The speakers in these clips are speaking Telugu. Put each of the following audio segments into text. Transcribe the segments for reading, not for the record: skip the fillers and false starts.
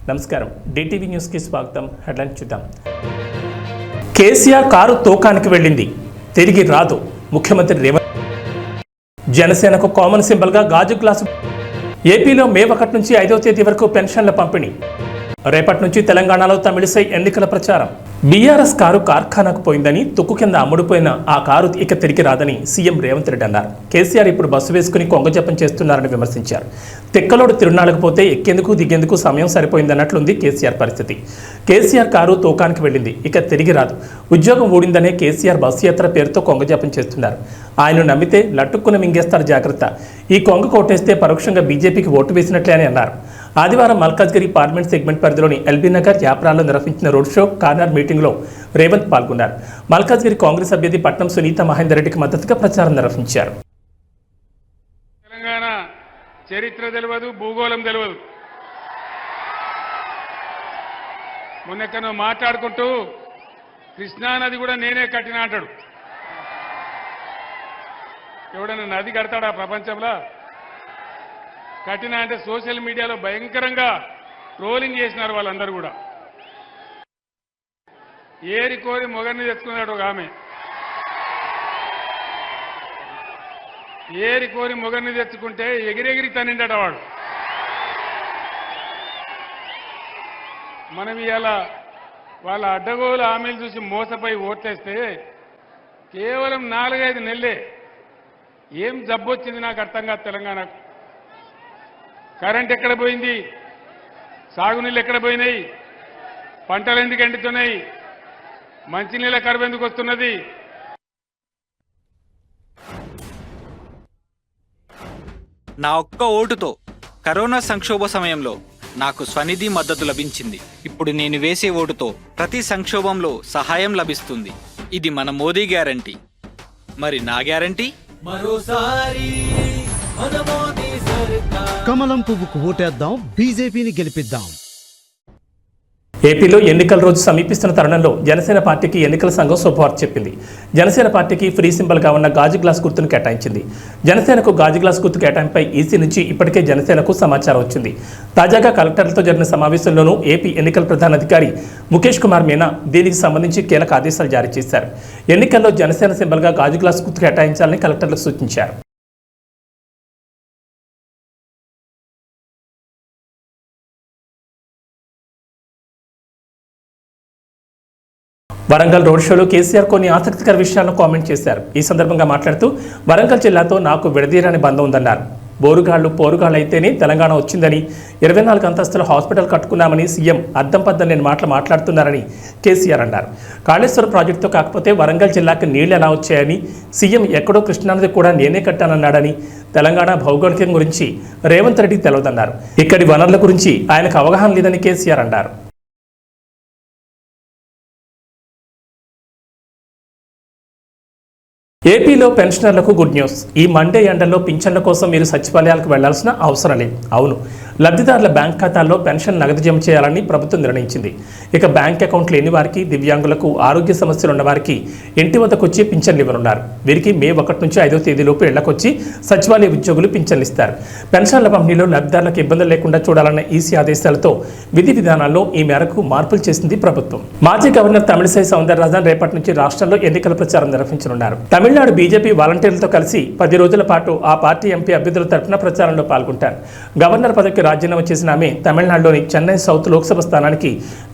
నమస్కారం, డిటివి న్యూస్కి స్వాగతం. హెడ్లైన్ చూద్దాం. కేసీఆర్ కారు తూకానికి వెళ్ళింది, తిరిగి రాదు. ముఖ్యమంత్రి రేవంత్. జనసేనకు కామన్ సింబల్గా గాజు గ్లాసు. ఏపీలో మే 1 నుంచి 5వ తేదీ వరకు పెన్షన్ల పంపిణీ. రేపటి నుంచి తెలంగాణలో తమిళిసై ఎన్నికల ప్రచారం. బీఆర్ఎస్ కారు కార్ఖానాకు పోయిందని, తుక్కు కింద అమ్ముడుపోయిన ఆ కారు ఇక తిరిగి రాదని సీఎం రేవంత్ రెడ్డి అన్నారు. కేసీఆర్ ఇప్పుడు బస్సు వేసుకుని కొంగజపం చేస్తున్నారని విమర్శించారు. తిక్కలోడు తిరునాళ్ళకు పోతే ఎక్కేందుకు దిగేందుకు సమయం సరిపోయిందన్నట్లుంది కేసీఆర్ పరిస్థితి. కేసీఆర్ కారు తూకానికి వెళ్ళింది, ఇక తిరిగి రాదు. ఉద్యోగం ఊడిందనే కేసీఆర్ బస్సు యాత్ర పేరుతో కొంగజపం చేస్తున్నారు. ఆయన నమ్మితే లట్టుక్కున మింగేస్తారు, జాగ్రత్త. ఈ కొంగ కోటేస్తే పరోక్షంగా బీజేపీకి ఓటు వేసినట్లే అని అన్నారు. ఆదివారం మల్కాజ్గిరి పార్లమెంట్ సెగ్మెంట్ పరిధిలోని ఎల్బీ నగర్, యాప్రాల్లో నిర్వహించిన రోడ్ షో, కార్నర్ మీటింగ్లో రేవంత్ పాల్గొన్నారు. మల్కాజ్గిరి కాంగ్రెస్ అభ్యర్థి పట్నం సునీత మహేందర్ రెడ్డికి మద్దతుగా ప్రచారం నిర్వహించారు. తెలంగాణ చరిత్ర తెలియదు, భూగోళం తెలియదు. మొన్నెక్కడో మాట్లాడుకుంటూ కృష్ణానది కూడా నేనే కట్టినా అంటాడు. ఎవడన్నా నది కడతాడా ప్రపంచంలో? కట్టినా అంటే సోషల్ మీడియాలో భయంకరంగా ట్రోలింగ్ చేసినారు వాళ్ళందరూ కూడా. ఏరి కోరి మొగర్ని తెచ్చుకున్నాడు ఒక ఆమె. ఏరి కోరి మొగర్ని తెచ్చుకుంటే ఎగిరెగిరి తనిండట వాడు. మనం ఇవాళ వాళ్ళ అడ్డగోలు హామీలు చూసి మోసపోయి ఓట్లేస్తే కేవలం 4-5 నెలలే ఏం జబ్బు వచ్చింది నాకు అర్థం కాదు. తెలంగాణకు కరెంట్ ఎక్కడ పోయింది? సాగునీళ్ళు ఎక్కడ పోయినాయి? పంటలు ఎందుకు ఎండుతున్నాయి? మంచినీళ్ళ కరువు ఎందుకు వస్తున్నది? నా ఒక్క ఓటుతో కరోనా సంక్షోభ సమయంలో నాకు స్వనిధి మద్దతు లభించింది. ఇప్పుడు నేను వేసే ఓటుతో ప్రతి సంక్షోభంలో సహాయం లభిస్తుంది. ఇది మన మోదీ గ్యారంటీ. మరి నా గ్యారంటీ? మరోసారి కమలం పువ్వుకు ఓటేద్దాం, బీజేపీని గెలిపిద్దాం. ఏపీలో ఎన్నికల రోజు సమీపిస్తున్న తరుణంలో జనసేన పార్టీకి ఎన్నికల సంఘం శుభవార్త చెప్పింది. జనసేన పార్టీకి ఫ్రీ సింబల్గా ఉన్న గాజు గ్లాస్ గుర్తును కేటాయించింది. జనసేనకు గాజు గ్లాస్ గుర్తు కేటాయింపై ఈసీ నుంచి ఇప్పటికే జనసేనకు సమాచారం వచ్చింది. తాజాగా కలెక్టర్లతో జరిగిన సమావేశంలోనూ ఏపీ ఎన్నికల ప్రధాన అధికారి ముఖేష్ కుమార్ మీనా దీనికి సంబంధించి కీలక ఆదేశాలు జారీ చేశారు. ఎన్నికల్లో జనసేన సింబల్గా గాజు గ్లాస్ గుర్తు కేటాయించాలని కలెక్టర్లకు సూచించారు. వరంగల్ రోడ్ షోలో కేసీఆర్ కొన్ని ఆసక్తికర విషయాలను కామెంట్ చేశారు. ఈ సందర్భంగా మాట్లాడుతూ వరంగల్ జిల్లాతో నాకు విడదీరని బంధం ఉందన్నారు. పోరుగాళ్ళు అయితేనే తెలంగాణ వచ్చిందని, 24 అంతస్తుల హాస్పిటల్ కట్టుకున్నామని సీఎం అద్దం పద్దం నేను మాట్లాడుతున్నారని కేసీఆర్ అన్నారు. కాళేశ్వరం ప్రాజెక్టుతో కాకపోతే వరంగల్ జిల్లాకు నీళ్లు ఎలా వచ్చాయని, సీఎం ఎక్కడో కృష్ణానది కూడా నేనే కట్టానన్నాడని, తెలంగాణ భౌగోళికం గురించి రేవంత్ రెడ్డికి తెలియదన్నారు. ఇక్కడి వనరుల గురించి ఆయనకు అవగాహన లేదని కేసీఆర్ అన్నారు. ఏపీలో పెన్షనర్లకు గుడ్ న్యూస్. ఈ మండే ఎండల్లో పింఛన్ల కోసం మీరు సచివాలయాలకు వెళ్లాల్సిన అవసరం లేదు. అవును, లబ్ధిదారుల బ్యాంక్ ఖాతాల్లో పెన్షన్ నగదు జమ చేయాలని ప్రభుత్వం నిర్ణయించింది. ఇక బ్యాంక్ అకౌంట్ లేని వారికి, దివ్యాంగులకు, ఆరోగ్య సమస్యలు ఉన్న వారికి ఇంటి వద్దకు వచ్చి పింఛన్లు ఇవ్వనున్నారు. వీరికి మే 1 నుంచి 5వ తేదీలోపు ఇళ్లకొచ్చి సచివాలయ ఉద్యోగులు పింఛన్లు ఇస్తారు. పెన్షన్ల పంపిణీలో లబ్ధిదారులకు ఇబ్బందులు లేకుండా చూడాలన్న ఈసీ ఆదేశాలతో విధి విధానాల్లో ఈ మేరకు మార్పులు చేసింది ప్రభుత్వం. మాజీ గవర్నర్ తమిళిసై సౌందరరాజన్ రేపటి నుంచి రాష్ట్రంలో ఎన్నికల ప్రచారం నిర్వహించనున్నారు. తమిళనాడు బీజేపీ వాలంటీర్లతో కలిసి 10 రోజుల పాటు ఆ పార్టీ ఎంపీ అభ్యర్థుల తరఫున ప్రచారంలో పాల్గొంటారు. గవర్నర్ పదవికి రాజీనామా చేసిన ఆమె తమిళనాడులోని చెన్నై సౌత్ లోక్సభ స్థానానికి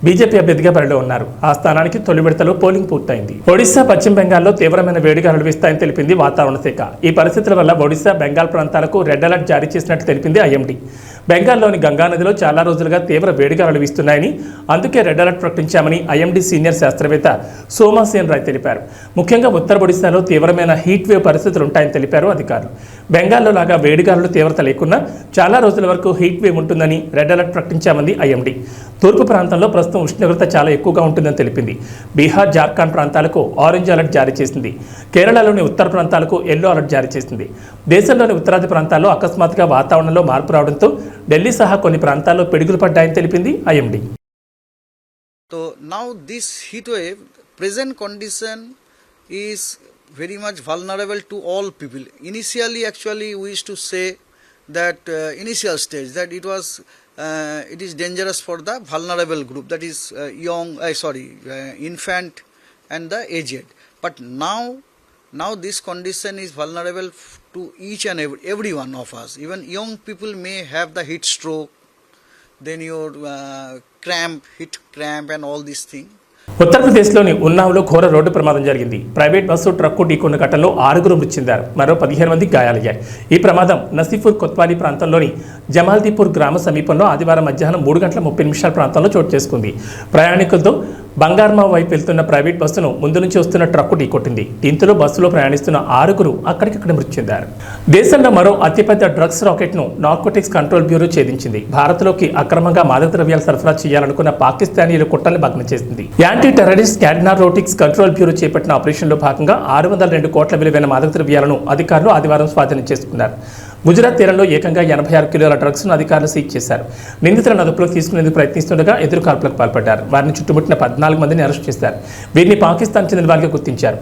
బీజేపీ అభ్యర్థిగా బరిలో ఉన్నారు. ఆ స్థానానికి తొలి విడతలో పోలింగ్ పూర్తయింది. ఒడిశా, పశ్చిమ బెంగాల్లో తీవ్రమైన వేడిగాలులు వీస్తాయని తెలిపింది వాతావరణ శాఖ. ఈ పరిస్థితుల వల్ల ఒడిశా, బెంగాల్ ప్రాంతాలకు రెడ్ అలర్ట్ జారీ చేసినట్టు తెలిపింది ఐఎండీ. బెంగాల్లోని గంగానదిలో చాలా రోజులుగా తీవ్ర వేడిగాలులు వీస్తున్నాయని, అందుకే రెడ్ అలర్ట్ ప్రకటించామని ఐఎండీ సీనియర్ శాస్త్రవేత్త సోమాసేన్ రాయ్ తెలిపారు. ముఖ్యంగా ఉత్తర ఒడిశాలో తీవ్రమైన హీట్ వేవ్ పరిస్థితులు ఉంటాయని తెలిపారు అధికారులు. బెంగాల్లో లాగా వేడిగాలులు తీవ్రత లేకున్నా చాలా రోజుల వరకు హీట్ వేవ్ ఉంటుందని రెడ్ అలర్ట్ ప్రకటించామంది ఐఎండీ. తూర్పు ప్రాంతంలో ప్రస్తుతం ఉష్ణోగ్రత చాలా ఎక్కువగా ఉంటుందని తెలిపింది. బీహార్, జార్ఖండ్ ప్రాంతాలకు ఆరెంజ్ అలర్ట్ జారీ చేసింది. కేరళలోని ఉత్తర ప్రాంతాలకు ఎల్లో అలర్ట్ జారీ చేసింది. దేశంలోని ఉత్తరాది ప్రాంతాల్లో అకస్మాత్తుగా వాతావరణంలో మార్పు రావడంతో ఢిల్లీ సహా కొన్ని ప్రాంతాల్లో పిడుగులు పడ్డాయని తెలిపింది IMD. So now this heat wave present condition is very much vulnerable to all people. Initially actually we used to say that initial stage that it was it is dangerous for the vulnerable group, that is infant and the aged. But now this condition is vulnerable to each and every one of us. Even young people may have the heat stroke, then your heat cramp and all these things. ఉత్తరప్రదేశ్లోని ఉన్నావ్లో ఘోర రోడ్డు ప్రమాదం జరిగింది. ప్రైవేట్ బస్సు ట్రక్కు ఢీకొన్న ఘటనలో 6 మృతి చెందారు, మరో 15 మంది గాయాలయ్యాయి. ఈ ప్రమాదం నసీపూర్ కొత్వాలీ ప్రాంతంలోని జమాల్దీపూర్ గ్రామ సమీపంలో ఆదివారం మధ్యాహ్నం 3:30 ప్రాంతంలో చోటు చేసుకుంది. ప్రయాణికులతో బంగార్మా వైపు వెళ్తున్న ప్రైవేట్ బస్సును ముందు నుంచి వస్తున్న ట్రక్కు ఢీకొట్టింది. దీంతో బస్సులో ప్రయాణిస్తున్న 6 అక్కడికక్కడ మృతి చెందారు. దేశంలో మరో అతిపెద్ద డ్రగ్స్ రాకెట్ను నార్కోటిక్స్ కంట్రోల్ బ్యూరో ఛేదించింది. భారత్లోకి అక్రమంగా మాదక ద్రవ్యాలు సరఫరా చేయాలనుకున్న పాకిస్తానీయుల కుట్రల్ని భగ్నం చేసింది. Anti terrorist narcotics control bureau చేపట్టిన ఆపరేషన్లో భాగంగా 602 కోట్ల విలువైన మాదక ద్రవ్యాలను అధికారులు ఆదివారం స్వాధీనం చేసుకున్నారు. గుజరాత్ తీరంలో ఏకంగా 86 కిలోల డ్రగ్స్ను అధికారులు సీజ్ చేశారు. నిందితులను అదుపులోకి తీసుకునేందుకు ప్రయత్నిస్తుండగా ఎదురుకాల్పులకు పాల్పడ్డారు. వారిని చుట్టుముట్టిన 14 మందిని అరెస్ట్ చేశారు. వీరిని పాకిస్తాన్ చెందిన వారిగా గుర్తించారు.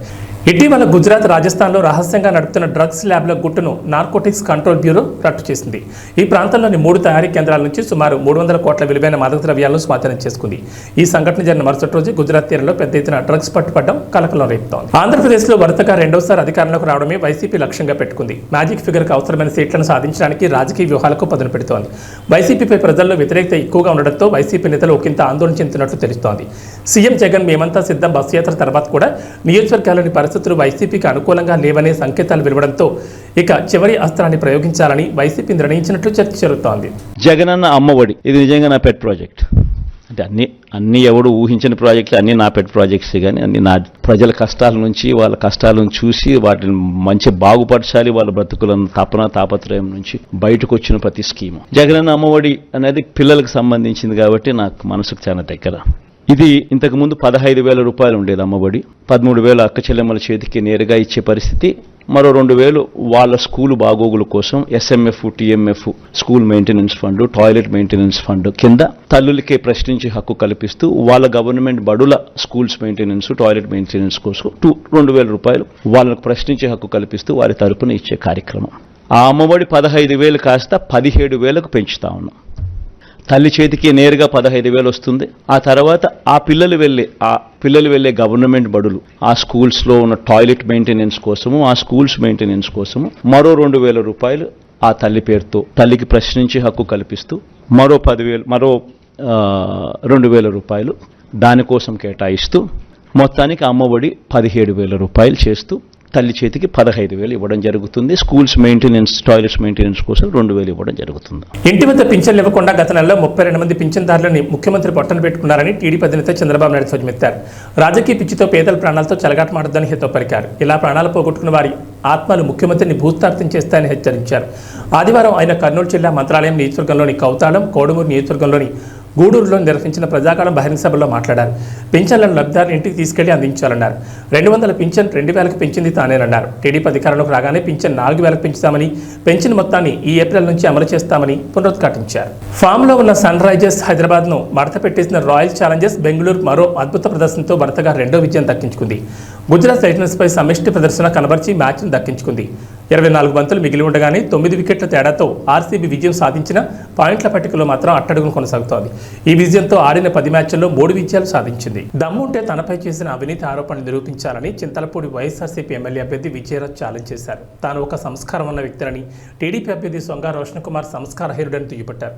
ఇటీవల గుజరాత్, రాజస్థాన్లో రహస్యంగా నడుపుతున్న డ్రగ్స్ ల్యాబ్ల గుట్టును నార్కోటిక్స్ కంట్రోల్ బ్యూరో రట్టు చేసింది. ఈ ప్రాంతంలోని 3 తయారీ కేంద్రాల నుంచి సుమారు 300 కోట్ల విలువైన మాదక ద్రవ్యాలను స్వాధీనం చేసుకుంది. ఈ సంఘటన జరిగిన మరుసటి రోజు గుజరాత్ తీరంలో పెద్ద ఎత్తున డ్రగ్స్ పట్టుపడడం కలకలం రేపుతోంది. ఆంధ్రప్రదేశ్లో వరుసగా రెండోసారి అధికారంలోకి రావడమే వైసీపీ లక్ష్యంగా పెట్టుకుంది. మ్యాజిక్ ఫిగర్కు అవసరమైన సీట్లను సాధించడానికి రాజకీయ వ్యూహాలకు పదును పెడుతోంది. వైసీపీపై ప్రజల్లో వ్యతిరేకత ఎక్కువగా ఉండడంతో వైసీపీ నేతలు ఒకంత ఆందోళన చెందుతున్నట్లు తెలుస్తోంది. సీఎం జగన్ మేమంతా సిద్ధం బస్సు యాత్ర తర్వాత కూడా నియోజకవర్గాల్లోని పరిస్థితులు వైసీపీకి అనుకూలంగా లేవనే సంకేతాలు వెలువడంతో ఇక చివరి అస్త్రాన్ని ప్రయోగించాలని వైసీపీ నిర్ణయించినట్లు చర్చ జరుగుతోంది. జగనన్న అమ్మఒడి ఇది నిజంగా నా పెట్ ప్రాజెక్ట్. అంటే అన్ని ఎవడు ఊహించిన ప్రాజెక్టులు అన్నీ నా పెట్ ప్రాజెక్ట్స్, కానీ అన్ని నా ప్రజల కష్టాల నుంచి, వాళ్ళ కష్టాలను చూసి వాటిని మంచి బాగుపరచాలి, వాళ్ళ బ్రతుకులను తాపత్రయం నుంచి బయటకు వచ్చిన ప్రతి స్కీము. జగనన్న అమ్మఒడి అనేది పిల్లలకు సంబంధించింది కాబట్టి నాకు మనసుకు చాలా దగ్గర. ఇది ఇంతకుముందు 15,000 రూపాయలు ఉండేది అమ్మఒడి. 13,000 అక్క చెల్లెమ్మల చేతికి నేరుగా ఇచ్చే పరిస్థితి. మరో 2,000 వాళ్ళ స్కూల్ బాగోగుల కోసం SMF, TMF, school maintenance fund, toilet maintenance fund కింద తల్లులకే ప్రశ్నించే హక్కు కల్పిస్తూ వాళ్ళ గవర్నమెంట్ బడుల స్కూల్స్ మెయింటెనెన్స్, టాయిలెట్ మెయింటెనెన్స్ కోసం 2,000 రూపాయలు వాళ్ళకు ప్రశ్నించే హక్కు కల్పిస్తూ వారి తరపున ఇచ్చే కార్యక్రమం. ఆ అమ్మఒడి 15,000 కాస్త 17,000కు పెంచుతా ఉన్నాం. తల్లి చేతికి నేరుగా 15,000 వస్తుంది. ఆ తర్వాత ఆ పిల్లలు వెళ్ళే గవర్నమెంట్ బడులు, ఆ స్కూల్స్లో ఉన్న టాయిలెట్ మెయింటెనెన్స్ కోసము, ఆ స్కూల్స్ మెయింటెనెన్స్ కోసము మరో 2,000 రూపాయలు ఆ తల్లి పేరుతో తల్లికి ప్రశ్నించే హక్కు కల్పిస్తూ మరో 2,000 రూపాయలు దానికోసం కేటాయిస్తూ మొత్తానికి అమ్మఒడి 17,000 రూపాయలు చేస్తూ తల్లి చేతికి 15,000 ఇవ్వడం జరుగుతుంది. స్కూల్స్ మెయింటెనెన్స్, టాయిలెట్స్ మెయింటెనెన్స్ కోసం 2,000 ఇవ్వడం జరుగుతుంది. ఇంటి వద్ద పింఛన్లు ఇవ్వకుండా గత నెలలో 32 మంది పింఛన్దారులని ముఖ్యమంత్రి పొట్టన పెట్టుకున్నారని టీడీపీ అధినేత చంద్రబాబు నాయుడు ధ్వజమెత్తారు. రాజకీయ పిచ్చితో పేదల ప్రాణాలతో చెలగాటమాడొద్దని హితో పలికారు. ఇలా ప్రాణాలు పోగొట్టుకున్న వారి ఆత్మలు ముఖ్యమంత్రిని భూస్థాపితం చేస్తాయని హెచ్చరించారు. ఆదివారం ఆయన కర్నూలు జిల్లా మంత్రాలయం నియోజకవర్గంలోని కౌతాళం, కోడుమూరు నియోజకవర్గంలోని గూడూరులో నిర్వహించిన ప్రజాకాలం బహిరంగ సభలో మాట్లాడారు. పింఛన్లను లబ్ధిదారులు ఇంటికి తీసుకెళ్లి అందించాలన్నారు. 200 పింఛన్ 2,000కు పెంచింది తానేనన్నారు. టీడీపీ అధికారంలోకి రాగానే పింఛన్ 4,000కు పెంచుతామని, పెంచిన మొత్తాన్ని ఈ ఏప్రిల్ నుంచి అమలు చేస్తామని పునరుద్ఘాటించారు. ఫామ్లో ఉన్న సన్ రైజర్స్ హైదరాబాద్ను మడత పెట్టేసిన రాయల్ ఛాలెంజర్స్ బెంగళూరు మరో అద్భుత ప్రదర్శనతో వరుసగా 2వ విజయం దక్కించుకుంది. గుజరాత్ టైటన్స్పై సమిష్టి ప్రదర్శన కనబర్చి మ్యాచ్ను దక్కించుకుంది. 24 బంతులు మిగిలి ఉండగానే 9 వికెట్ల తేడాతో ఆర్సీబీ విజయం సాధించిన పాయింట్ల పట్టికలో మాత్రం అట్టడుగును కొనసాగుతోంది. ఈ విజయంతో ఆడిన 10 మ్యాచ్ల్లో 3 విజయాలు సాధించింది. దమ్ముంటే తనపై చేసిన అవినీతి ఆరోపణలు నిరూపించాలని చింతలపూడి వైఎస్ఆర్సీపీ ఎమ్మెల్యే అభ్యర్థి విజయరాజ్ ఛాలెంజ్ చేశారు. తాను ఒక సంస్కారం ఉన్న వ్యక్తిని, టీడీపీ అభ్యర్థి సొంగ రోషన్ కుమార్ సంస్కారహీనుడని దుయ్యబట్టారు.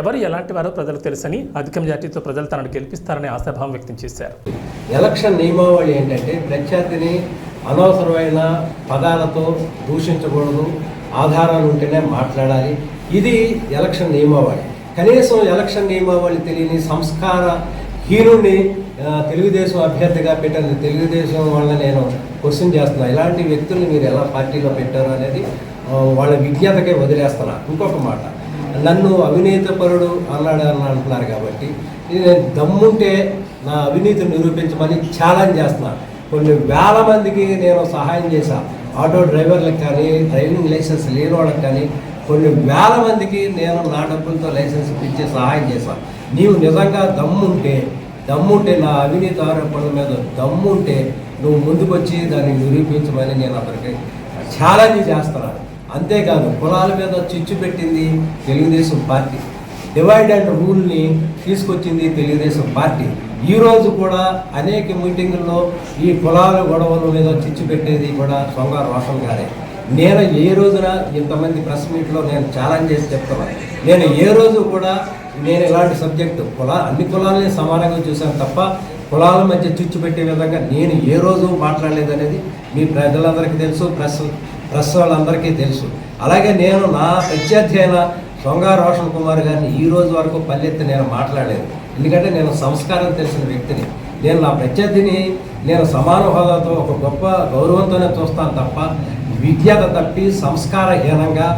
ఎవరు ఎలాంటి వారో ప్రజలకు తెలుసని, అధిక మెజార్టీతో ప్రజలు తనను గెలిపిస్తారని ఆశాభావం వ్యక్తం చేశారు. ఎలక్షన్ నియమావళి ఏంటంటే ప్రత్యర్థిని అనవసరమైన పదాలతో దూషించకూడదు, ఆధారాలు ఉంటేనే మాట్లాడాలి. ఇది ఎలక్షన్ నియమావళి. కనీసం ఎలక్షన్ నియమావళి తెలియని సంస్కార హీనుడిని తెలుగుదేశం అభ్యర్థిగా పెట్టిన తెలుగుదేశం వాళ్ళని నేను క్వశ్చన్ చేస్తున్నా. ఇలాంటి వ్యక్తుల్ని మీరు ఎలా పార్టీలో పెట్టారు అనేది వాళ్ళ విజ్ఞతకే వదిలేస్తున్నా. ఇంకొక మాట, నన్ను అవినీతిపరుడు అన్నాడు అంటున్నారు కాబట్టి నేను దమ్ముంటే నా అవినీతిని నిరూపించమని ఛాలెంజ్ చేస్తున్నాను. కొన్ని వేల మందికి నేను సహాయం చేశాను. ఆటో డ్రైవర్లకు కానీ, డ్రైవింగ్ లైసెన్స్ లేని వాళ్ళకి కానీ కొన్ని వేల మందికి నేను నా డబ్బులతో లైసెన్స్ ఇప్పించే సహాయం చేశాను. నీవు నిజంగా దమ్ముంటే నా అవినీతి ఆరోపణల మీద దమ్ముంటే నువ్వు ముందుకొచ్చి దాన్ని నిరూపించమని నేను అతనికి ఛాలెంజ్ చేస్తున్నాను. అంతేకాదు కులాల మీద చిచ్చు పెట్టింది తెలుగుదేశం పార్టీ. డివైడ్ అండ్ రూల్ని తీసుకొచ్చింది తెలుగుదేశం పార్టీ. ఈరోజు కూడా అనేక మీటింగుల్లో ఈ కులాల గొడవల మీద చిచ్చు పెట్టేది కూడా సోంగారు రోషన్ గారే. నేను ఏ రోజున ఇంతమంది ప్రెస్ మీట్లో నేను ఛాలెంజ్ చేసి చెప్తున్నాను, నేను ఏ రోజు కూడా నేను ఇలాంటి సబ్జెక్టు అన్ని కులాలని సమానంగా చూశాను తప్ప కులాల మధ్య చిచ్చు పెట్టే విధంగా నేను ఏ రోజు మాట్లాడలేదనేది మీ ప్రజలందరికీ తెలుసు, ప్రెస్ వాళ్ళందరికీ తెలుసు. అలాగే నేను నా ప్రత్యర్థి అయిన సోంగారు రోషన్ కుమార్ గారిని ఈ రోజు వరకు పల్లెత్తి నేను మాట్లాడలేదు. ఎందుకంటే నేను సంస్కారం తెలిసిన వ్యక్తిని. నేను నా ప్రత్యర్థిని నేను సమాన హోదాతో ఒక గొప్ప గౌరవంతోనే చూస్తాను తప్ప విద్యత తప్పి సంస్కారహీనంగా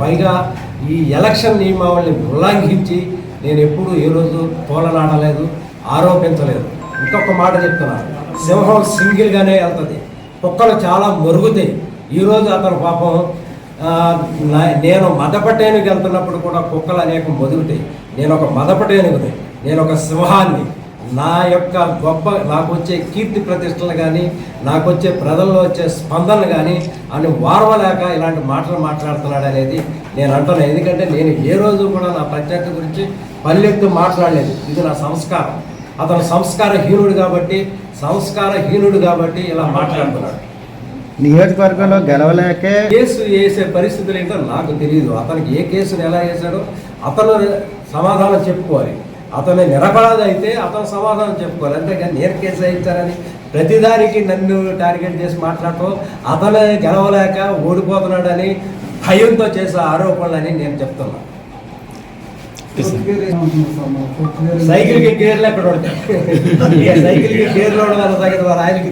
పైగా ఈ ఎలక్షన్ నియమావళిని ఉల్లంఘించి నేను ఎప్పుడూ ఏ రోజు తోలనాడలేదు, ఆరోపించలేదు. ఇంకొక మాట చెప్తున్నాను, సింహం సింగిల్గానే వెళ్తుంది, కుక్కలు చాలా మొరుగుతాయి. ఈరోజు అతను పాపం నేను మదపటేనుగు వెళ్తున్నప్పుడు కూడా కుక్కలు అనేకం మొదుగుతాయి. నేను ఒక మదపటేనుగుని, నేను ఒక సింహాన్ని. నా యొక్క నాకు వచ్చే కీర్తి ప్రతిష్టలు కానీ నాకు వచ్చే ప్రజల్లో వచ్చే స్పందనలు కానీ అని వారవలేక ఇలాంటి మాటలు మాట్లాడుతున్నాడు అనేది నేను అంటున్నాను. ఎందుకంటే నేను ఏ రోజు కూడా నా ప్రత్యర్థి గురించి పల్లెత్తు మాట్లాడలేదు. ఇది నా సంస్కారం. అతను సంస్కారహీనుడు కాబట్టి ఇలా మాట్లాడుతున్నాడు. నియోజకవర్గంలో గెలవలేకే కేసు వేసే పరిస్థితులు ఏంటో నాకు తెలియదు. అతనికి ఏ కేసును ఎలా వేశాడో అతను సమాధానం చెప్పుకోవాలి. అతను నిరపరాధి అయితే అతను సమాధానం చెప్పుకోవాలి. అంతేగాని నేను కేసు వేయించానని ప్రతిదానికి నన్ను టార్గెట్ చేసి మాట్లాడటం, అతనే గెలవలేక ఓడిపోతున్నాడని భయంతో చేసే ఆరోపణలని నేను చెప్తున్నాను. సైకిల్కి గేర్లు ఎక్కడ ఉంటాయి? సైకిల్కి గేర్లు ఉండడం తగ్గదు. వారు ఆయనకి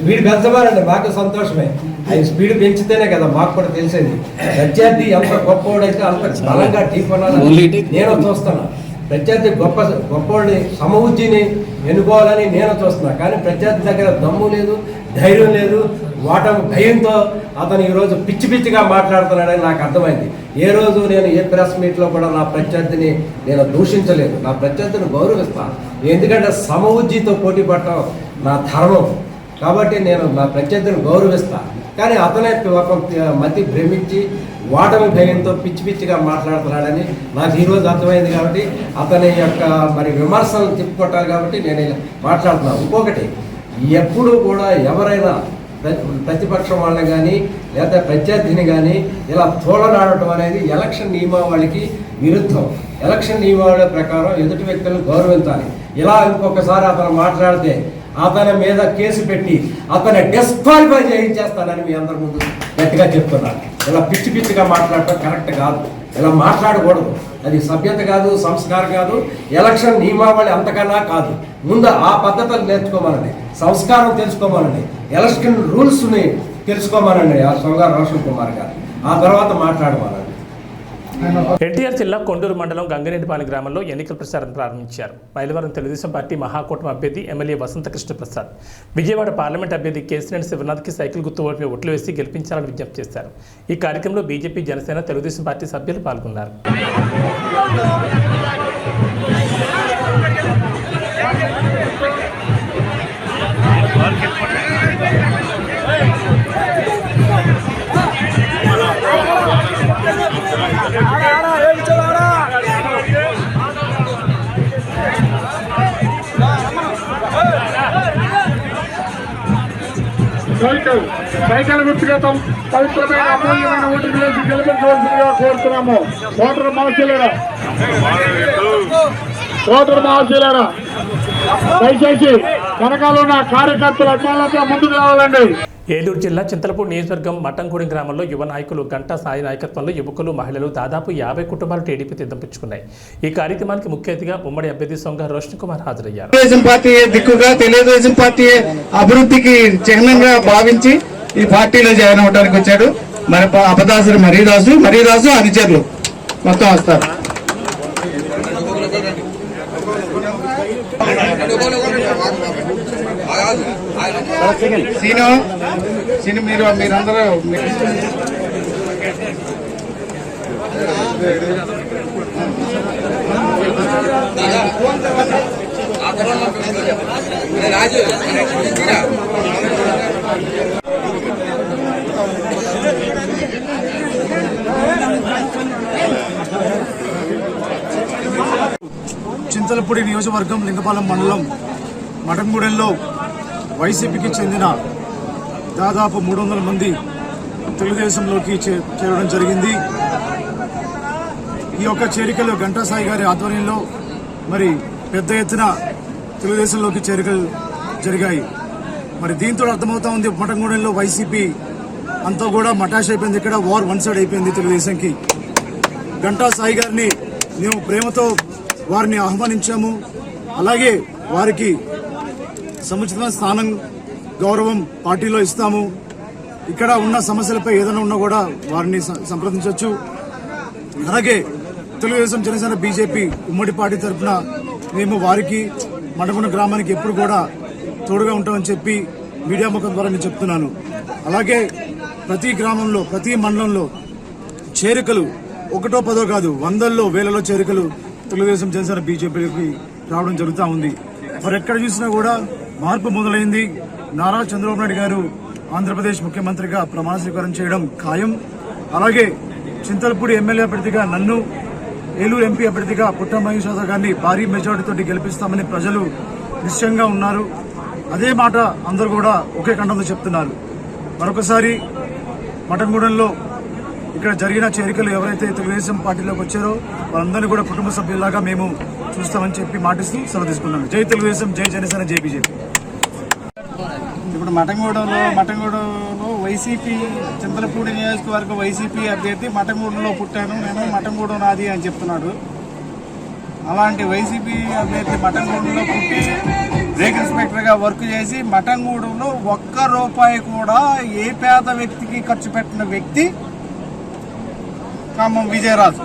స్పీడ్ పెంచమానండి, మాకు సంతోషమే. ఆయన స్పీడ్ పెంచితేనే కదా మాకు కూడా తెలిసేది. ప్రత్యర్థి ఎంత గొప్పవాడైతే అంత బలంగా ఢీకొనాలని నేను చూస్తున్నా. ప్రత్యర్థి గొప్పవాడిని సమవుజ్జిని ఎన్నుకోవాలని నేను చూస్తున్నా. కానీ ప్రత్యర్థి దగ్గర దమ్ము లేదు, ధైర్యం లేదు. వాటమి భయంతో అతను ఈరోజు పిచ్చిగా మాట్లాడుతున్నాడని నాకు అర్థమైంది. ఏ రోజు నేను ఏ ప్రెస్ మీట్లో కూడా నా ప్రత్యర్థిని నేను దూషించలేదు. నా ప్రత్యర్థిని గౌరవిస్తాను. ఎందుకంటే సమవుజ్జితో పోటీ పడటం నా ధర్మం. కాబట్టి నేను నా ప్రత్యర్థిని గౌరవిస్తాను. కానీ అతనే ఒక మతి భ్రమించి వాటమి భయంతో పిచ్చిగా మాట్లాడుతున్నాడని నాకు ఈరోజు అర్థమైంది. కాబట్టి అతని యొక్క విమర్శలు తిప్పుకొట్టాలి కాబట్టి నేను మాట్లాడుతున్నాను. ఇంకొకటి, ఎప్పుడు కూడా ఎవరైనా ప్రతిపక్షం వాళ్ళని కానీ లేదా ప్రత్యర్థిని కానీ ఇలా తోలనాడటం అనేది ఎలక్షన్ నియమావళికి విరుద్ధం. ఎలక్షన్ నియమావళి ప్రకారం ఎదుటి వ్యక్తులను గౌరవించాలి. ఇలా ఇంకొకసారి అతను మాట్లాడితే అతని మీద కేసు పెట్టి అతన్ని డిస్క్వాలిఫై చేయించేస్తానని మీ అందరి ముందు గట్టిగా చెప్తున్నాను. ఇలా పిచ్చిగా మాట్లాడటం కరెక్ట్ కాదు. ఇలా మాట్లాడకూడదు. అది సభ్యత కాదు, సంస్కారం కాదు, ఎలక్షన్ నియమావళి అంతకన్నా కాదు. ముందు ఆ పద్ధతులు నేర్చుకోమనండి, సంస్కారం తెలుసుకోమనండి, ఎలక్షన్ రూల్స్ని తెలుసుకోమనండి ఆ సోంగారు రోషన్ కుమార్ గారు. ఆ తర్వాత మాట్లాడమనండి. ఎన్టీఆర్ జిల్లా కొండూరు మండలం గంగనేనిపాలెం గ్రామంలో ఎన్నికల ప్రచారం ప్రారంభించారు. మైలవరం తెలుగుదేశం పార్టీ మహాకూటమి అభ్యర్థి ఎమ్మెల్యే వసంతకృష్ణ ప్రసాద్ విజయవాడ పార్లమెంట్ అభ్యర్థి కేసినేని శివనాథ్కి సైకిల్ గుర్తు ఓట్లు వేసి గెలిపించాలని విజ్ఞప్తి చేశారు. ఈ కార్యక్రమంలో బీజేపీ, జనసేన, తెలుగుదేశం పార్టీ సభ్యులు పాల్గొన్నారు. సైకిల్ గుర్తుగా పవిత్రమైన అమూల్యమైన ఓటుకు వేసి గెలిపించవలసిందిగా కోరుతున్నాము. ఓటర్ మహాశయులారా దయచేసి వెనకాల ఉన్న కార్యకర్తలు అభిమానులతో ముందుకు రావాలండి. ఏలూరు జిల్లా చింతలపూడి నియోజకవర్గం మట్టంగూడెం గ్రామంలో యువ నాయకులు గంటా సాయి నాయకత్వంలో యువకులు, మహిళలు దాదాపు 50 కుటుంబాలు టీడీపీ తీర్థంపుచ్చుకున్నాయి. ఈ కార్యక్రమానికి ముఖ్య అతిథిగా ఉమ్మడి అభ్యర్థి సోంగారు రోషన్ కుమార్ హాజరయ్యారు. తెలుగుదేశం పార్టీ దిక్కుగా తెలుగుదేశం పార్టీ అభివృద్ధికి చిహ్నంగా భావించి ఈ పార్టీలో జాయిన్ అవడానికి వచ్చాడు. మన అపదాసుడు మరీదాసు అనుచరులు మొత్తం వస్తారు. సీను మీరందరూ చింతలపూడి నియోజకవర్గం లింగపాలెం మండలం మఠంగూడెంలో వైసీపీకి చెందిన దాదాపు 300 మంది తెలుగుదేశంలోకి చేరడం జరిగింది. ఈ యొక్క చేరికలు గంటా సాయి గారి ఆధ్వర్యంలో మరి పెద్ద ఎత్తున తెలుగుదేశంలోకి చేరికలు జరిగాయి. మరి దీంతో అర్థమవుతా ఉంది మఠంగూడెంలో వైసీపీ అంతా కూడా మటాష్ అయిపోయింది. ఇక్కడ వార్ వన్ సైడ్ అయిపోయింది తెలుగుదేశంకి. గంటా సాయి గారిని మేము ప్రేమతో వారిని ఆహ్వానించాము. అలాగే వారికి సముచితమైన స్థానం గౌరవం పార్టీలో ఇస్తాము. ఇక్కడ ఉన్న సమస్యలపై ఏదైనా ఉన్నా కూడా వారిని సంప్రదించవచ్చు. అలాగే తెలుగుదేశం, జనసేన, బీజేపీ ఉమ్మడి పార్టీ తరఫున మేము వారికి మఠంగూడెం గ్రామానికి ఎప్పుడు కూడా తోడుగా ఉంటామని చెప్పి మీడియా ముఖం ద్వారా నేను చెప్తున్నాను. అలాగే ప్రతి గ్రామంలో, ప్రతి మండలంలో చేరికలు 1, 10 కాదు, 100లో, 1000లో చేరికలు తెలుగుదేశం, జనసేన, బీజేపీకి రావడం జరుగుతూ ఉంది. మరి ఎక్కడ చూసినా కూడా మార్పు మొదలైంది. నారా చంద్రబాబు నాయుడు గారు ఆంధ్రప్రదేశ్ ముఖ్యమంత్రిగా ప్రమాణ స్వీకారం చేయడం ఖాయం. అలాగే చింతలపూడి ఎమ్మెల్యే అభ్యర్థిగా నన్ను, ఏలూరు ఎంపీ అభ్యర్థిగా పుట్ట మహేష్ యాదవ్ గారిని భారీ మెజార్టీతో గెలిపిస్తామని ప్రజలు నిశ్చయంగా ఉన్నారు. అదే మాట అందరూ కూడా ఒకే కంఠంతో చెప్తున్నారు. మరొకసారి మఠంగూడెంలో ఇక్కడ జరిగిన చేరికలు ఎవరైతే తెలుగుదేశం పార్టీలోకి వచ్చారో వాళ్ళందరినీ కూడా కుటుంబ సభ్యులాగా మేము చూస్తామని చెప్పి మాటిస్తూ సెలవు తీసుకున్నాను. జై తెలుగుదేశం, జై జనసేన, జై బీజేపీ. ఇప్పుడు మఠంగూడెంలో వైసీపీ చింతలపూడి నియోజకవర్గ వైసీపీ అభ్యర్థి మఠంగూడెంలో పుట్టాను నేను, మఠంగూడెం నాది అని చెప్తున్నాడు. అలాంటి వైసీపీ అభ్యర్థి మఠంగూడెంలో పుట్టి బ్రేక్ ఇన్స్పెక్టర్గా వర్క్ చేసి మఠంగూడెంలో ₹1 కూడా ఏ పేద వ్యక్తికి ఖర్చు పెట్టిన వ్యక్తి ఖమ్మం విజయరాజు.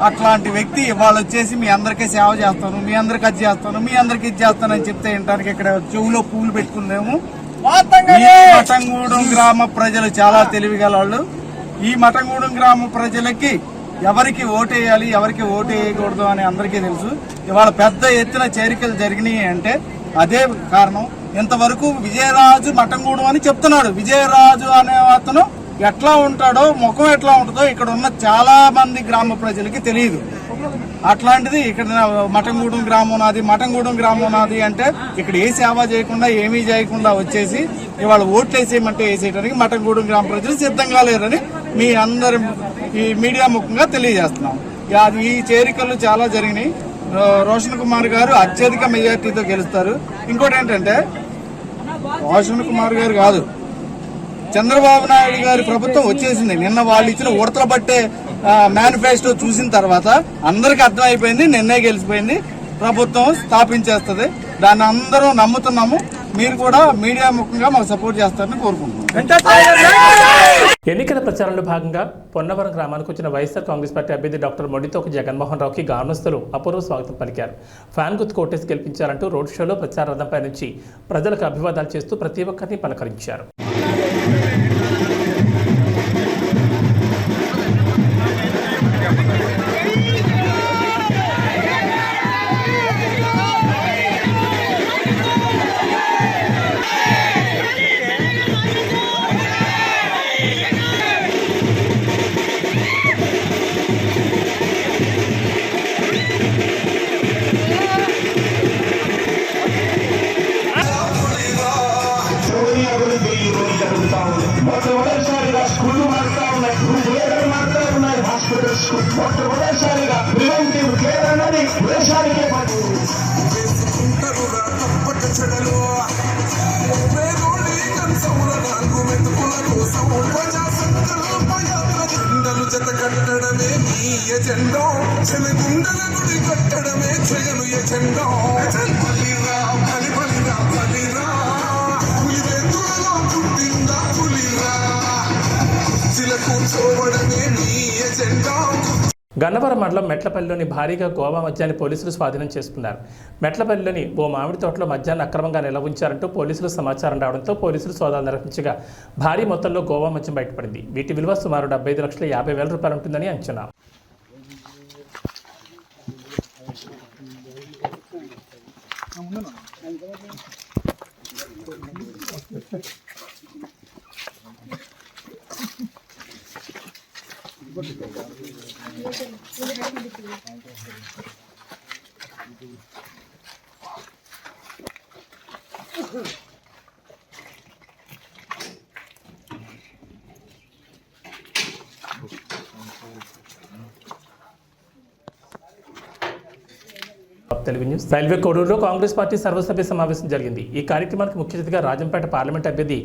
అట్లాంటి వ్యక్తి ఇవాళ వచ్చేసి మీ అందరికీ సేవ చేస్తాను, మీ అందరికి అది చేస్తాను, మీ అందరికి ఇది చేస్తానని చెప్తే వినడానికి ఇక్కడ చెవులో పూలు పెట్టుకున్నాము. ఈ మఠంగూడెం గ్రామ ప్రజలు చాలా తెలివిగల వాళ్ళు. ఈ మఠంగూడెం గ్రామ ప్రజలకి ఎవరికి ఓటేయాలి, ఎవరికి ఓటేయకూడదు అని అందరికీ తెలుసు. ఇవాళ పెద్ద ఎత్తున చేరికలు జరిగినాయి అంటే అదే కారణం. ఇంతవరకు విజయరాజు మఠంగూడెం అని చెప్తున్నాడు. విజయరాజు అనే అతను ఎట్లా ఉంటాడో, ముఖం ఎట్లా ఉంటుందో ఇక్కడ ఉన్న చాలా మంది గ్రామ ప్రజలకి తెలియదు. అట్లాంటిది ఇక్కడ మఠంగూడెం గ్రామం నాది అంటే ఇక్కడ ఏ సేవ చేయకుండా, ఏమీ చేయకుండా వచ్చేసి ఇవాళ ఓట్లు వేసేయమంటే వేసేయడానికి మఠంగూడెం గ్రామ ప్రజలు సిద్ధంగా లేరని మీ అందరి ఈ మీడియా ముఖంగా తెలియజేస్తున్నాం. ఈ చేరికలు చాలా జరిగినాయి. రోషన్ కుమార్ గారు అత్యధిక మెజార్టీతో గెలుస్తారు. ఇంకోటి ఏంటంటే రోషన్ కుమార్ గారు కాదు, చంద్రబాబు నాయుడు గారి ప్రభుత్వం వచ్చేసింది. నిన్న వాళ్ళు ఇచ్చిన ఉడతల పట్టే మేనిఫెస్టో చూసిన తర్వాత అందరికీ అర్థమైపోయింది, నిన్నే గెలిచిపోయింది, ప్రభుత్వం స్థాపించేస్తుంది. దాన్ని అందరూ నమ్ముతున్నాము. మీరు కూడా మీడియా ముఖంగా మాకు సపోర్ట్ చేస్తారని కోరుకుంటున్నాం. ఎన్నికల ప్రచారంలో భాగంగా పొన్నవరం గ్రామానికి వచ్చిన వైఎస్ఆర్ కాంగ్రెస్ పార్టీ అభ్యర్థి డాక్టర్ మొండితోక జగన్మోహన్ రావుకి గ్రామస్తులు అపూర్వ స్వాగతం పలికారు. ఫ్యాన్ గుర్తు కోటేసి గెలిపించాలంటూ రోడ్ షోలో ప్రచార రథంపై నుంచి ప్రజలకు అభివాదాలు చేస్తూ ప్రతి ఒక్కరిని పలకరించారు. మొట్టమొదటిసారిగా స్కూళ్ళు మారుతా ఉన్నాయి, కేంద్రాలు మారుతా ఉన్నాయి, హాస్పిటల్స్ మొట్టమొదటిసారిగా ప్రివెంటివ్ కేర్ అన్నది దేశానికే జత కట్టడమే నీ ఎజెండా, చెలగుండల గుడి కట్టడమే జగను ఎజెండా. బలిరా బలిరా బలిరా పులివెందులలో పుట్టిందా పులిరా, శిల కూర్చోవడమే నీ ఎజెండా. గన్నవరం మండలం మెట్లపల్లిలోని భారీగా గోవా మద్యాన్ని పోలీసులు స్వాధీనం చేసుకున్నారు. మెట్లపల్లిలోని ఓ మామిడి తోటలో మద్యాన్ని అక్రమంగా నిల్వ ఉంచారంటూ పోలీసులు సమాచారం రావడంతో పోలీసులు సోదాలు నిర్వహించగా భారీ మొత్తంలో గోవా మద్యం బయటపడింది. వీటి విలువ సుమారు 75,50,000 రూపాయలు ఉంటుందని అంచనా. తెలుగు న్యూస్. రైల్వే కోడూరులో కాంగ్రెస్ పార్టీ సర్వసభ్య సమావేశం జరిగింది. ఈ కార్యక్రమానికి ముఖ్య అతిథిగా రాజంపేట పార్లమెంట్ అభ్యర్థి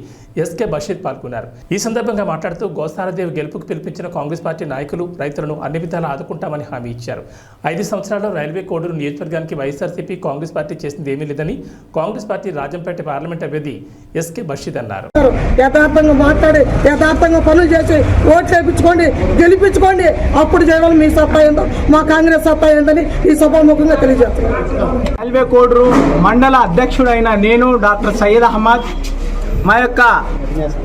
ఎస్కే బషీర్ పాల్గొన్నారు. ఈ సందర్భంగా మాట్లాడుతూ గోసారదేవి గెలుపుకు పిలిపించిన కాంగ్రెస్ పార్టీ నాయకులు రైతులను అన్ని విధాలా ఆదుకుంటామని హామీ ఇచ్చారు. 5 సంవత్సరాల్లో రైల్వే కోడూరు నియోజకవర్గానికి వైఎస్ఆర్సీపీ కాంగ్రెస్ పార్టీ చేసింది ఏమీ లేదని కాంగ్రెస్ పార్టీ రాజంపేట పార్లమెంట్ అభ్యర్థి ఎస్కే బషీర్ అన్నారు. యథార్థంగా మాట్లాడి యథార్థంగా పనులు చేసి ఓట్లు వేయించుకోండి, గెలిపించుకోండి. అప్పుడు చేయడం మీ సత్తా ఏందో, మా కాంగ్రెస్ సత్తా ఏందని ఈ సభాముఖంగా తెలియజేస్తున్నాను. రైల్వే కోడూరు మండల అధ్యక్షుడైన నేను డాక్టర్ సయ్యద్ అహ్మద్ మా యొక్క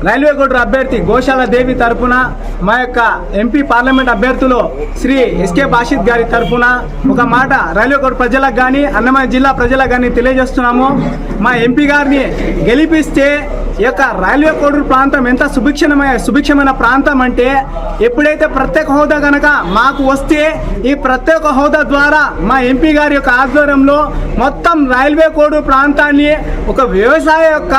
రైల్వే కోడూరు అభ్యర్థి గోశాల దేవి తరఫున మా యొక్క ఎంపీ పార్లమెంట్ అభ్యర్థులు శ్రీ ఎస్కే బాషిద్ గారి తరఫున ఒక మాట రైల్వే కోడూరు ప్రజలకు కానీ అన్నమయ్య జిల్లా ప్రజలకు కానీ తెలియజేస్తున్నాము. మా ఎంపీ గారిని గెలిపిస్తే ఈ యొక్క రైల్వే కోడూరు ప్రాంతం ఎంత సుభిక్షమైన ప్రాంతం అంటే ఎప్పుడైతే ప్రత్యేక హోదా కనుక మాకు వస్తే ఈ ప్రత్యేక హోదా ద్వారా మా ఎంపీ గారి యొక్క ఆధ్వర్యంలో మొత్తం రైల్వే కోడూరు ప్రాంతాన్ని ఒక వ్యవసాయ యొక్క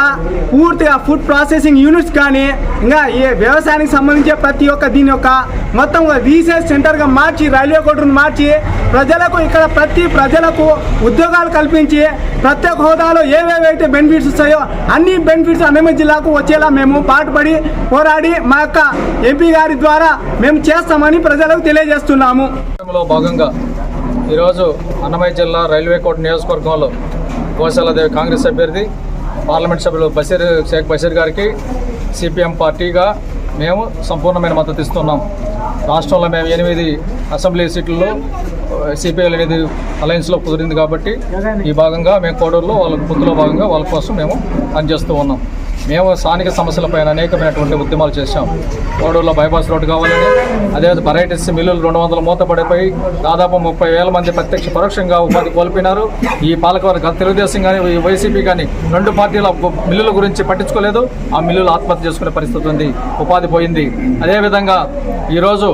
పూర్తిగా ఫుడ్ ప్రాసెసింగ్ యూనిట్స్ కానీ ఇంకా ఈ వ్యవసాయానికి సంబంధించి ప్రతి ఒక్క దీని యొక్క మొత్తం రీసెర్చ్ సెంటర్గా మార్చి రైల్వే కోడూరును మార్చి ప్రజలకు ఇక్కడ ప్రజలకు ఉద్యోగాలు కల్పించి ప్రత్యేక హోదాలో ఏవేవైతే బెనిఫిట్స్ వస్తాయో అన్ని బెనిఫిట్స్ అన్నమయ్య జిల్లాకు వచ్చేలా మేము పాటుపడి పోరాడి మా యొక్క ఎంపీ గారి ద్వారా మేము చేస్తామని ప్రజలకు తెలియజేస్తున్నాము. భాగంగా ఈరోజు అన్నమయ్య జిల్లా రైల్వే కోట నియోజకవర్గంలో గోశాలదేవి కాంగ్రెస్ అభ్యర్థి పార్లమెంట్ సభ్యులు షేక్ బషీర్ గారికి సిపిఎం పార్టీగా మేము సంపూర్ణమైన మద్దతు ఇస్తున్నాం. రాష్ట్రంలో మేము 8 అసెంబ్లీ సీట్లలో సిపిఐలు అనేది అలయన్స్లో కుదిరింది కాబట్టి ఈ భాగంగా మేము కోడూరులో వాళ్ళ పొత్తులో భాగంగా వాళ్ళ కోసం మేము పనిచేస్తూ ఉన్నాం. మేము స్థానిక సమస్యలపైన అనేకమైనటువంటి ఉద్యమాలు చేశాం. కోడూరులో బైపాస్ రోడ్డు కావాలని, అదే వెరైటీస్ మిల్లులు 200 మూతపడిపోయి దాదాపు 30,000 మంది ప్రత్యక్ష పరోక్షంగా ఉపాధి కోల్పోయినారు. ఈ పాలకవర్గ తెలుగుదేశం కానీ వైసీపీ కానీ 2 పార్టీల మిల్లుల గురించి పట్టించుకోలేదు. ఆ మిల్లులు ఆత్మహత్య చేసుకునే పరిస్థితి ఉంది, ఉపాధి పోయింది. అదేవిధంగా ఈరోజు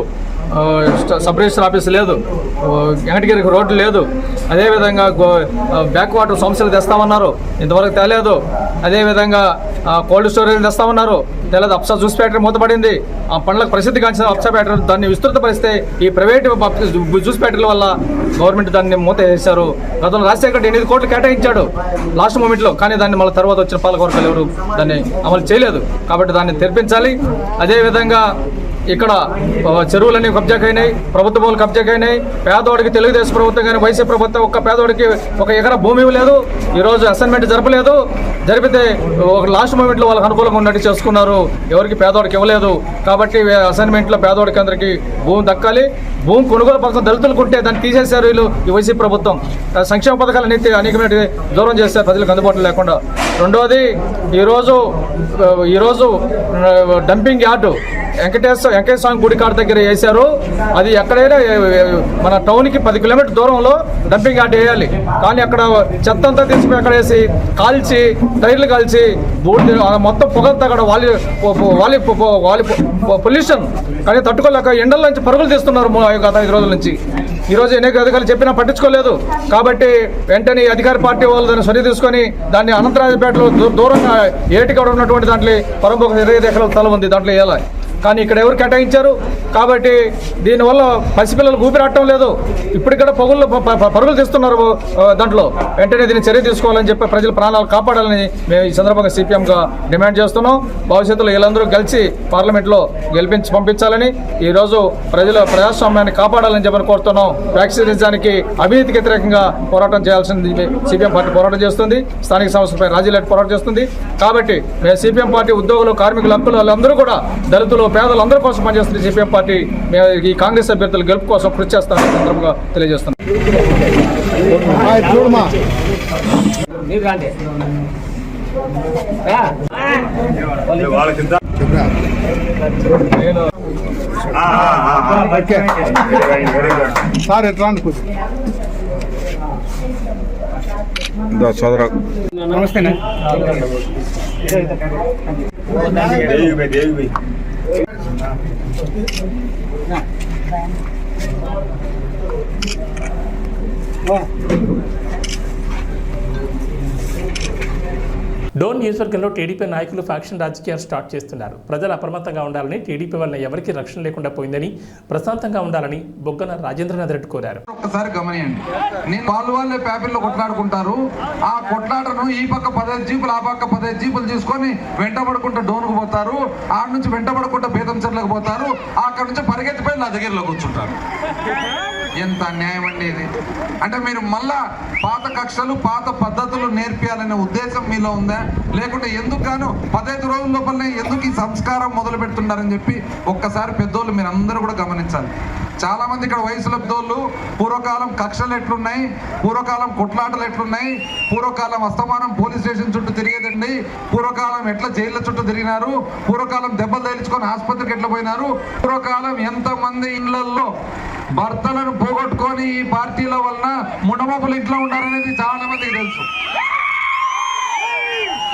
సబ్ రిజిస్టర్ ఆఫీస్ లేదు, వెంకటగిరికి రోడ్డు లేదు. అదేవిధంగా బ్యాక్ వాటర్ సమస్యలు తెస్తామన్నారు, ఇంతవరకు తేలేదు. అదేవిధంగా కోల్డ్ స్టోరేజ్ తెస్తామన్నారు, తెల్లది. అప్సా జ్యూస్ ఫ్యాక్టరీ మూతపడింది. ఆ పండ్లకు ప్రసిద్ధిగాంచిన అప్సా ఫ్యాక్టరీ దాన్ని విస్తృతపరిస్తే ఈ ప్రైవేటు జ్యూస్ ఫ్యాక్టరీల వల్ల గవర్నమెంట్ దాన్ని మూత వేశారు. గతంలో రాజశేఖర్ 8 కోట్లు కేటాయించాడు లాస్ట్ మూమెంట్లో, కానీ దాన్ని మళ్ళీ తర్వాత వచ్చిన పాలకవర్గాలు ఎవరు దాన్ని అమలు చేయలేదు. కాబట్టి దాన్ని తెరిపించాలి. అదేవిధంగా ఇక్కడ చెరువులన్నీ కబ్జాకైనాయి, ప్రభుత్వ భూములు కబ్జాకైనాయి. పేదవాడికి తెలుగుదేశం ప్రభుత్వం కానీ వైసీపీ ప్రభుత్వం ఒక్క పేదవాడికి 1 ఎకరా భూమి ఇవ్వలేదు. ఈరోజు అసైన్మెంట్ జరపలేదు. జరిపితే ఒక లాస్ట్ మూమెంట్లో వాళ్ళకి అనుకూలంగా ఉన్నట్టు చేసుకున్నారు, ఎవరికి పేదవాడికి ఇవ్వలేదు. కాబట్టి అసైన్మెంట్లో పేదవాడికి అందరికీ భూమి దక్కాలి. భూమి కొనుగోలు పథకం దళితులకు ఉంటే దాన్ని తీసేశారు వీళ్ళు, ఈ వైసీపీ ప్రభుత్వం. సంక్షేమ పథకాలు అనేకమైన దూరం చేశారు ప్రజలకు అందుబాటులో లేకుండా. రెండోది ఈరోజు డంపింగ్ యార్డు వెంకటేశ్వర స్వామి గుడి కాడ దగ్గర వేశారు. అది ఎక్కడైనా మన టౌన్కి 10 కిలోమీటర్ దూరంలో డంపింగ్ యార్డ్ వేయాలి. కానీ అక్కడ చెత్త అంతా తీసుకుని అక్కడ వేసి కాల్చి టైర్లు కాల్చి మొత్తం పొగంతా అక్కడ వాలి పొల్యూషన్ కానీ తట్టుకోలేక ఎండల నుంచి పరుగులు తీస్తున్నారు గత 5 రోజుల నుంచి. ఈరోజు అనేక అధికారులు చెప్పినా పట్టించుకోలేదు. కాబట్టి వెంటనే అధికార పార్టీ వాళ్ళు దాన్ని సరి తీసుకొని దాన్ని అనంతరాజపేటలో దూరంగా ఏటికడ ఉన్నటువంటి దాంట్లో పరంపొక 20 ఎకరాల స్థలం ఉంది, దాంట్లో వేయాలి. కానీ ఇక్కడ ఎవరు కేటాయించారు. కాబట్టి దీనివల్ల పసిపిల్లలు ఊపిరాడటం లేదు. ఇప్పటిక్కడ పరుగులు తీస్తున్నారు దాంట్లో. వెంటనే దీన్ని చర్య తీసుకోవాలని చెప్పి ప్రజల ప్రాణాలు కాపాడాలని మేము ఈ సందర్భంగా సిపిఎంగా డిమాండ్ చేస్తున్నాం. భవిష్యత్తులో వీళ్ళందరూ కలిసి పార్లమెంట్లో గెలిపించి పంపించాలని, ఈరోజు ప్రజాస్వామ్యాన్ని కాపాడాలని చెప్పని కోరుతున్నాం. వ్యాక్సినేషన్కి అవినీతికి వ్యతిరేకంగా పోరాటం చేయాల్సింది సిపిఎం పార్టీ పోరాటం చేస్తుంది. స్థానిక సంస్థలపై రాజీలేట్ పోరాటం చేస్తుంది. కాబట్టి మేము సిపిఎం పార్టీ ఉద్యోగులు, కార్మికులు, హక్కులు వాళ్ళందరూ కూడా దళితులు, పేదలందరూ కోసం పనిచేస్తుంది సిపిఎం పార్టీ. మేము ఈ కాంగ్రెస్ అభ్యర్థుల గెలుపు కోసం కృషి చేస్తామని సందర్భంగా తెలియజేస్తున్నాం. సార్ ఎట్లా సోదరా నమస్తే. డోన్ నియోజకవర్గంలో టీడీపీ నాయకులు ఫ్యాక్షన్ రాజకీయాలు స్టార్ట్ చేస్తున్నారు. ప్రజలు అప్రమత్తంగా ఉండాలని, టీడీపీ వల్ల ఎవరికీ రక్షణ లేకుండా పోయిందని, ప్రశాంతంగా ఉండాలని బొగ్గన రాజేంద్రనాథ్ రెడ్డి కోరారు. ఒక్కసారి గమనియండి, నేను వాళ్ళే పేపర్లో కొట్లాడుకుంటారు. ఆ కొట్లాటను ఈ పక్క 15 జీపులు, ఆ పక్క 15 జీపులు తీసుకొని వెంటబడుకుంటూ డోన్కు పోతారు. ఆడ నుంచి వెంటబడుకుంటూ బేతంచెర్లకు పోతారు. అక్కడ నుంచి పరిగెత్తిపోయి నా దగ్గరలో కూర్చుంటారు. ఎంత అన్యాయం అండి ఇది. అంటే మీరు మళ్ళా పాత కక్షలు, పాత పద్ధతులు నేర్పియాలనే ఉద్దేశం మీలో ఉందా? లేకుంటే ఎందుకు గాను 15 రోజుల లోపలనే ఎందుకు ఈ సంస్కారం మొదలు పెడుతున్నారని చెప్పి ఒక్కసారి పెద్దోళ్ళు మీరు అందరూ కూడా గమనించాలి. చాలా మంది ఇక్కడ వయసులో పెద్దోళ్ళు పూర్వకాలం కక్షలు ఎట్లున్నాయి, పూర్వకాలం కొట్లాటలు ఎట్లున్నాయి, పూర్వకాలం అస్తమానం పోలీస్ స్టేషన్ చుట్టూ తిరిగేదండి, పూర్వకాలం ఎట్లా జైళ్ళ చుట్టూ తిరిగినారు, పూర్వకాలం దెబ్బలు తేల్చుకొని ఆసుపత్రికి ఎట్లా పోయినారు, పూర్వకాలం ఎంతమంది ఇళ్లల్లో భర్తలను పోగొట్టుకొని ఈ పార్టీల వలన మునమపులు ఇంట్లో ఉన్నారనేది చాలా మందికి తెలుసు.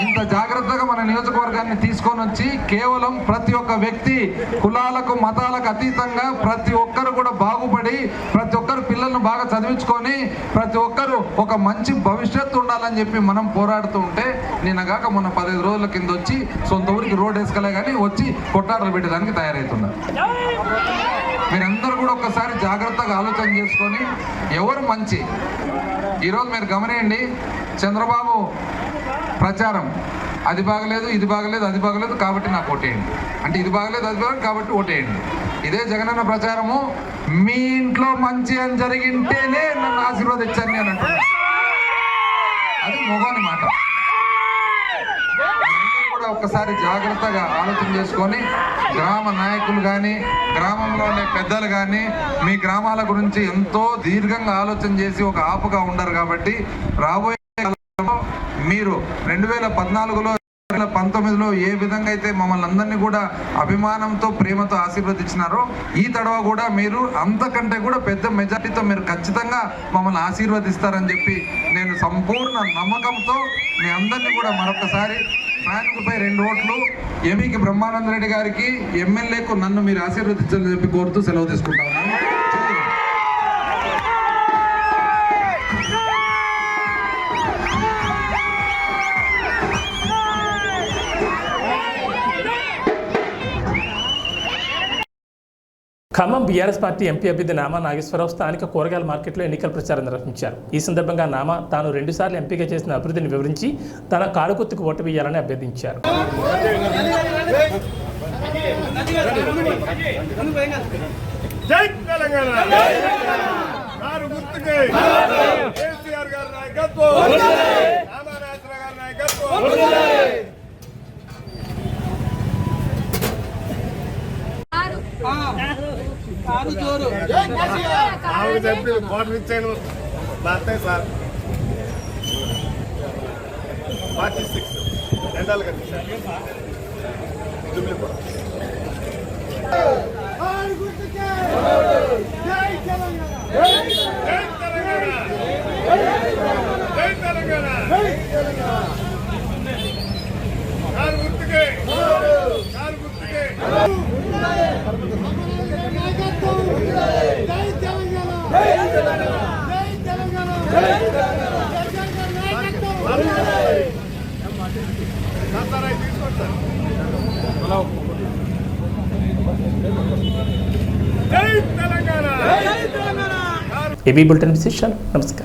ఇంత జాగ్రత్తగా మన నియోజకవర్గాన్ని తీసుకొని వచ్చి కేవలం ప్రతి ఒక్క వ్యక్తి కులాలకు, మతాలకు అతీతంగా ప్రతి ఒక్కరు కూడా బాగుపడి, ప్రతి ఒక్కరు పిల్లలను బాగా చదివించుకొని, ప్రతి ఒక్కరు ఒక మంచి భవిష్యత్తు ఉండాలని చెప్పి మనం పోరాడుతూ ఉంటే, నిన్నగాక మొన్న 15 రోజుల కింద వచ్చి సొంత ఊరికి రోడ్ వేసుకలే కానీ వచ్చి కొట్టాటలు పెట్టడానికి తయారవుతున్నారు. మీరందరూ కూడా ఒక్కసారి జాగ్రత్తగా ఆలోచన చేసుకొని ఎవరు మంచి. ఈరోజు మీరు గమనియండి, చంద్రబాబు ప్రచారం అది బాగలేదు, ఇది బాగలేదు, అది బాగలేదు కాబట్టి నాకు ఓటేయండి అంటే, ఇది బాగలేదు, అది బాగలేదు కాబట్టి ఓటేయండి. ఇదే జగనన్న ప్రచారము, మీ ఇంట్లో మంచి అని జరిగింటేనే నన్ను ఆశీర్వదించాను నేను అంటున్నాను. అది మొగోని మాట. కూడా ఒక్కసారి జాగ్రత్తగా ఆలోచన చేసుకొని గ్రామ నాయకులు కానీ, గ్రామంలో ఉండే పెద్దలు కానీ మీ గ్రామాల గురించి ఎంతో దీర్ఘంగా ఆలోచన చేసి ఒక ఆపుగా ఉండరు. కాబట్టి రాబోయే కాలంలో మీరు 2014లో 2019లో ఏ విధంగా అయితే మమ్మల్ని అందరినీ కూడా అభిమానంతో, ప్రేమతో ఆశీర్వదించినారో, ఈ తడవ కూడా మీరు అంతకంటే కూడా పెద్ద మెజారిటీతో మీరు ఖచ్చితంగా మమ్మల్ని ఆశీర్వదిస్తారని చెప్పి నేను సంపూర్ణ నమ్మకంతో మీ అందరినీ కూడా మరొకసారి ఫ్యాన్కుపై 2 ఓట్లు ఎంపీకి బ్రహ్మానంద రెడ్డి గారికి, ఎమ్మెల్యేకు నన్ను మీరు ఆశీర్వదించాలని చెప్పి కోరుతూ సెలవు తీసుకుంటాను. ఖమ్మం బీఆర్ఎస్ పార్టీ ఎంపీ అభ్యర్థి నామా నాగేశ్వరరావు స్థానిక కూరగాయల మార్కెట్లో ఎన్నికల ప్రచారం నిర్వహించారు. ఈ సందర్భంగా నామా తాను 2 సార్లు ఎంపీగా చేసిన అభివృద్ధిని వివరించి తన కారుగుర్తుకు ఓటు వేయాలని అభ్యర్థించారు. ఏబీ బులెటిన్ విశేషాలు. నమస్కారం.